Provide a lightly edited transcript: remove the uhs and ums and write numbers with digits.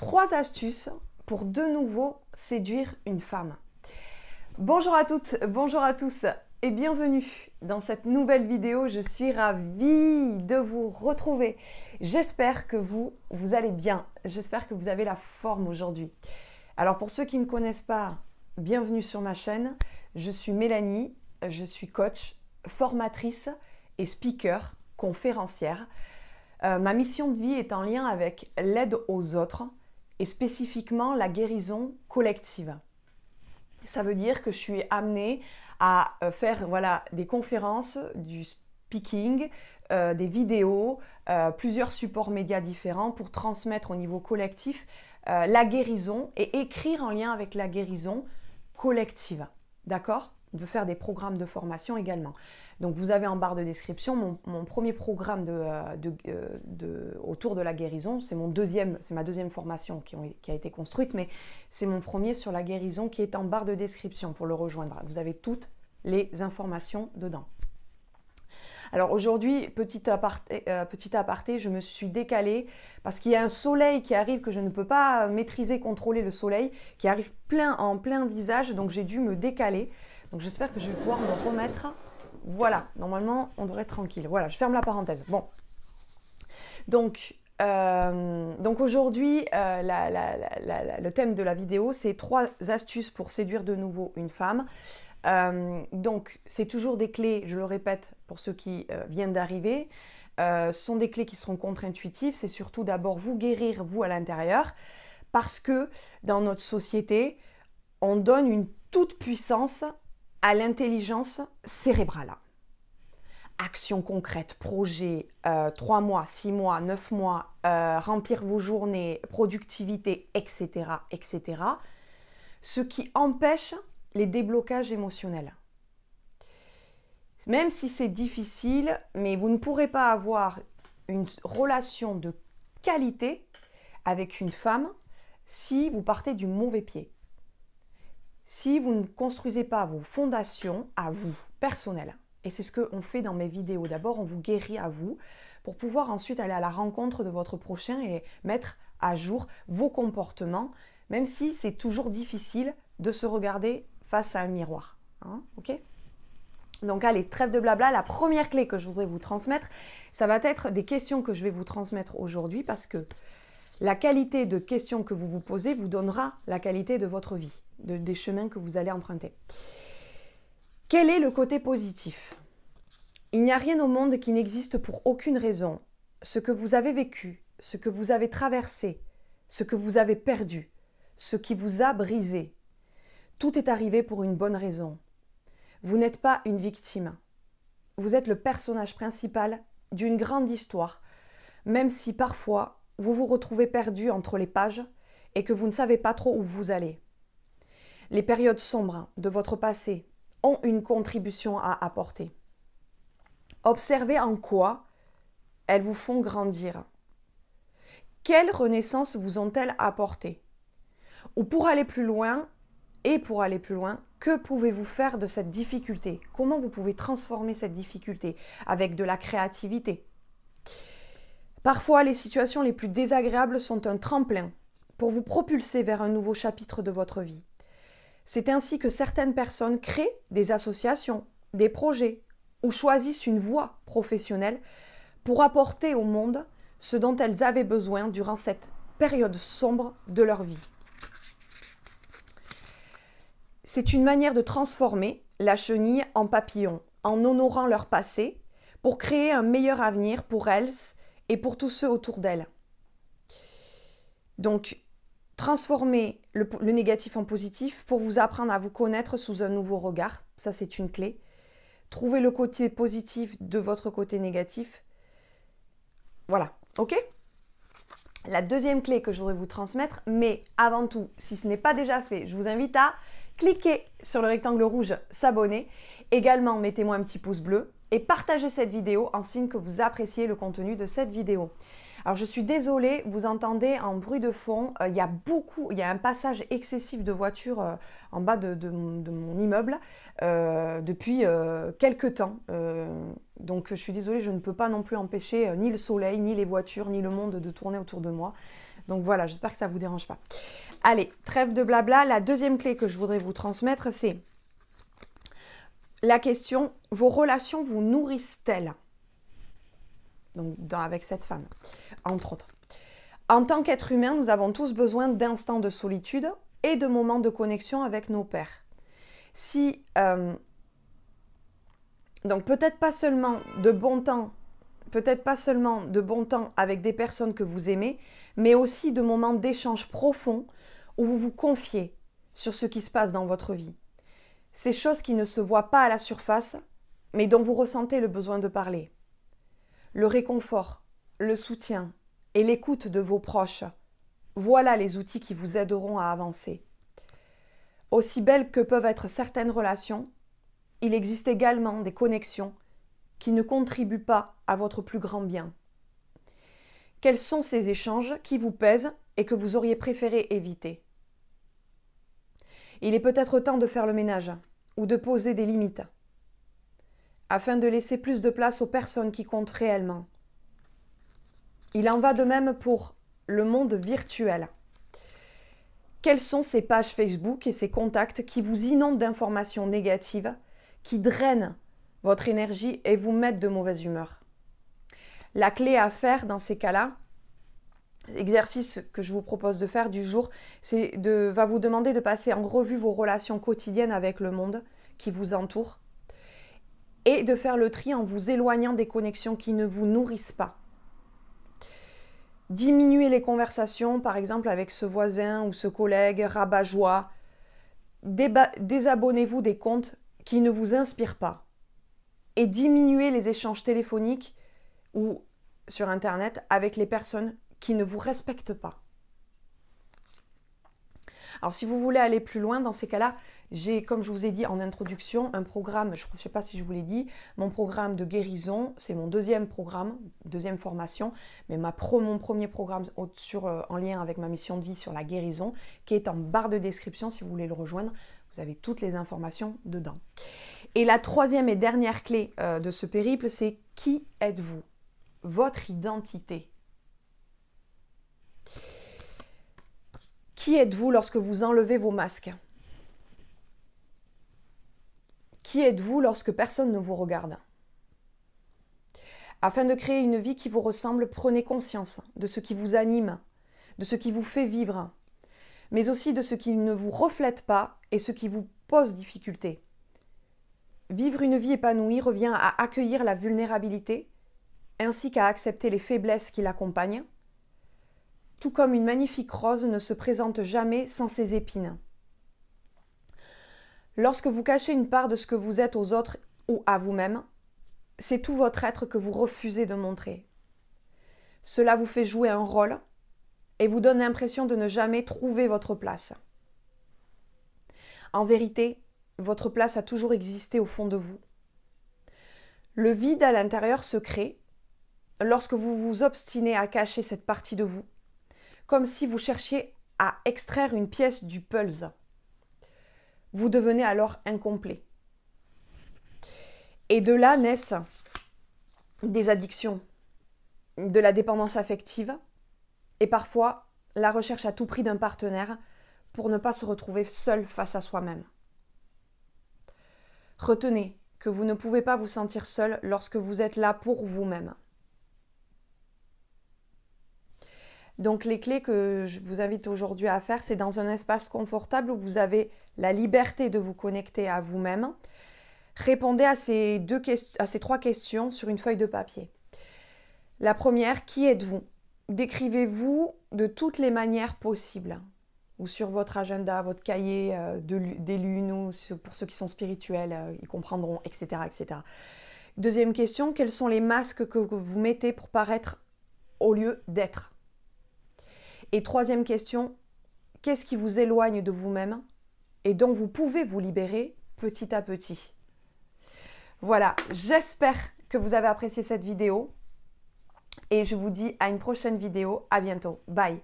3 astuces pour de nouveau séduire une femme. Bonjour à toutes, bonjour à tous et bienvenue dans cette nouvelle vidéo. Je suis ravie de vous retrouver. J'espère que vous allez bien. J'espère que vous avez la forme aujourd'hui. Alors pour ceux qui ne connaissent pas, bienvenue sur ma chaîne. Je suis Mélanie, je suis coach, formatrice et speaker, conférencière. Ma mission de vie est en lien avec l'aide aux autres et spécifiquement la guérison collective. Ça veut dire que je suis amenée à faire des conférences, du speaking, des vidéos, plusieurs supports médias différents pour transmettre au niveau collectif la guérison et écrire en lien avec la guérison collective. D'accord ? De faire des programmes de formation également. Donc vous avez en barre de description mon premier programme autour de la guérison. C'est ma deuxième formation qui a été construite, mais c'est mon premier sur la guérison qui est en barre de description pour le rejoindre. Vous avez toutes les informations dedans. Alors aujourd'hui, petit aparté, je me suis décalée parce qu'il y a un soleil qui arrive que je ne peux pas maîtriser, contrôler le soleil, qui arrive en plein visage, donc j'ai dû me décaler. Donc j'espère que je vais pouvoir me remettre. Voilà, normalement on devrait être tranquille. Voilà, je ferme la parenthèse. Bon. Donc aujourd'hui, le thème de la vidéo, c'est 3 astuces pour séduire de nouveau une femme. Donc c'est toujours des clés, je le répète pour ceux qui viennent d'arriver. Ce sont des clés qui seront contre-intuitives. C'est surtout d'abord vous guérir, vous à l'intérieur. Parce que dans notre société, on donne une toute puissance à l'intelligence cérébrale. Action concrète, projet, 3 mois, 6 mois, 9 mois, remplir vos journées, productivité, etc., etc. Ce qui empêche les déblocages émotionnels. Même si c'est difficile, mais vous ne pourrez pas avoir une relation de qualité avec une femme si vous partez du mauvais pied. Si vous ne construisez pas vos fondations à vous, personnelles, et c'est ce qu'on fait dans mes vidéos. D'abord, on vous guérit à vous pour pouvoir ensuite aller à la rencontre de votre prochain et mettre à jour vos comportements, même si c'est toujours difficile de se regarder face à un miroir. Ok ? Donc allez, trêve de blabla, la première clé que je voudrais vous transmettre, ça va être des questions que je vais vous transmettre aujourd'hui parce que la qualité de questions que vous vous posez vous donnera la qualité de votre vie, des chemins que vous allez emprunter. Quel est le côté positif ? Il n'y a rien au monde qui n'existe pour aucune raison. Ce que vous avez vécu, ce que vous avez traversé, ce que vous avez perdu, ce qui vous a brisé, tout est arrivé pour une bonne raison. Vous n'êtes pas une victime. Vous êtes le personnage principal d'une grande histoire, même si parfois vous vous retrouvez perdu entre les pages et que vous ne savez pas trop où vous allez. Les périodes sombres de votre passé ont une contribution à apporter. Observez en quoi elles vous font grandir. Quelle renaissance vous ont-elles apporté ? Ou pour aller plus loin, que pouvez-vous faire de cette difficulté ? Comment vous pouvez transformer cette difficulté avec de la créativité ? Parfois, les situations les plus désagréables sont un tremplin pour vous propulser vers un nouveau chapitre de votre vie. C'est ainsi que certaines personnes créent des associations, des projets ou choisissent une voie professionnelle pour apporter au monde ce dont elles avaient besoin durant cette période sombre de leur vie. C'est une manière de transformer la chenille en papillon, en honorant leur passé, pour créer un meilleur avenir pour elles et pour tous ceux autour d'elles. Donc, transformer le négatif en positif pour vous apprendre à vous connaître sous un nouveau regard, ça c'est une clé. Trouvez le côté positif de votre côté négatif. Voilà, ok ? La deuxième clé que je voudrais vous transmettre, mais avant tout, si ce n'est pas déjà fait, je vous invite à cliquez sur le rectangle rouge s'abonner. Également, mettez-moi un petit pouce bleu et partagez cette vidéo en signe que vous appréciez le contenu de cette vidéo. Alors, je suis désolée, vous entendez en bruit de fond, il y a un passage excessif de voitures en bas de mon immeuble depuis quelques temps. Donc, je suis désolée, je ne peux pas non plus empêcher ni le soleil, ni les voitures, ni le monde de tourner autour de moi. Donc voilà, j'espère que ça ne vous dérange pas. Allez, trêve de blabla. La deuxième clé que je voudrais vous transmettre, c'est la question, vos relations vous nourrissent-elles? Donc avec cette femme, entre autres. En tant qu'être humain, nous avons tous besoin d'instants de solitude et de moments de connexion avec nos pairs. Donc peut-être pas seulement de bon temps, avec des personnes que vous aimez, mais aussi de moments d'échange profonds où vous vous confiez sur ce qui se passe dans votre vie. Ces choses qui ne se voient pas à la surface, mais dont vous ressentez le besoin de parler. Le réconfort, le soutien et l'écoute de vos proches, voilà les outils qui vous aideront à avancer. Aussi belles que peuvent être certaines relations, il existe également des connexions qui ne contribuent pas à votre plus grand bien. Quels sont ces échanges qui vous pèsent et que vous auriez préféré éviter? Il est peut-être temps de faire le ménage ou de poser des limites, afin de laisser plus de place aux personnes qui comptent réellement. Il en va de même pour le monde virtuel. Quelles sont ces pages Facebook et ces contacts qui vous inondent d'informations négatives, qui drainent votre énergie et vous mettent de mauvaise humeur? La clé à faire dans ces cas-là, l'exercice que je vous propose de faire du jour, va vous demander de passer en revue vos relations quotidiennes avec le monde qui vous entoure et de faire le tri en vous éloignant des connexions qui ne vous nourrissent pas. Diminuez les conversations, par exemple avec ce voisin ou ce collègue rabat-joie. Désabonnez-vous des comptes qui ne vous inspirent pas. Et diminuez les échanges téléphoniques ou sur Internet avec les personnes qui ne vous respectent pas. Alors si vous voulez aller plus loin, dans ces cas-là, j'ai, comme je vous ai dit en introduction, un programme, je ne sais pas si je vous l'ai dit, mon programme de guérison, c'est mon deuxième programme, deuxième formation, mais mon premier programme en lien avec ma mission de vie sur la guérison, qui est en barre de description si vous voulez le rejoindre. Vous avez toutes les informations dedans. Et la troisième et dernière clé de ce périple, c'est qui êtes-vous? Votre identité. Qui êtes-vous lorsque vous enlevez vos masques? Qui êtes-vous lorsque personne ne vous regarde? Afin de créer une vie qui vous ressemble, prenez conscience de ce qui vous anime, de ce qui vous fait vivre, mais aussi de ce qui ne vous reflète pas et ce qui vous pose difficulté. Vivre une vie épanouie revient à accueillir la vulnérabilité, ainsi qu'à accepter les faiblesses qui l'accompagnent, tout comme une magnifique rose ne se présente jamais sans ses épines. Lorsque vous cachez une part de ce que vous êtes aux autres ou à vous-même, c'est tout votre être que vous refusez de montrer. Cela vous fait jouer un rôle et vous donne l'impression de ne jamais trouver votre place. En vérité, votre place a toujours existé au fond de vous. Le vide à l'intérieur se crée lorsque vous vous obstinez à cacher cette partie de vous, comme si vous cherchiez à extraire une pièce du puzzle. Vous devenez alors incomplet. Et de là naissent des addictions, de la dépendance affective et parfois la recherche à tout prix d'un partenaire pour ne pas se retrouver seul face à soi-même. Retenez que vous ne pouvez pas vous sentir seul lorsque vous êtes là pour vous-même. Donc les clés que je vous invite aujourd'hui à faire, c'est dans un espace confortable où vous avez la liberté de vous connecter à vous-même. Répondez à ces trois questions sur une feuille de papier. La première, qui êtes-vous? Décrivez-vous de toutes les manières possibles, ou sur votre agenda, votre cahier des lunes, ou pour ceux qui sont spirituels, ils comprendront, etc., etc. Deuxième question, quels sont les masques que vous mettez pour paraître au lieu d'être? Et troisième question, qu'est-ce qui vous éloigne de vous-même et dont vous pouvez vous libérer petit à petit? Voilà, j'espère que vous avez apprécié cette vidéo et je vous dis à une prochaine vidéo. À bientôt. Bye.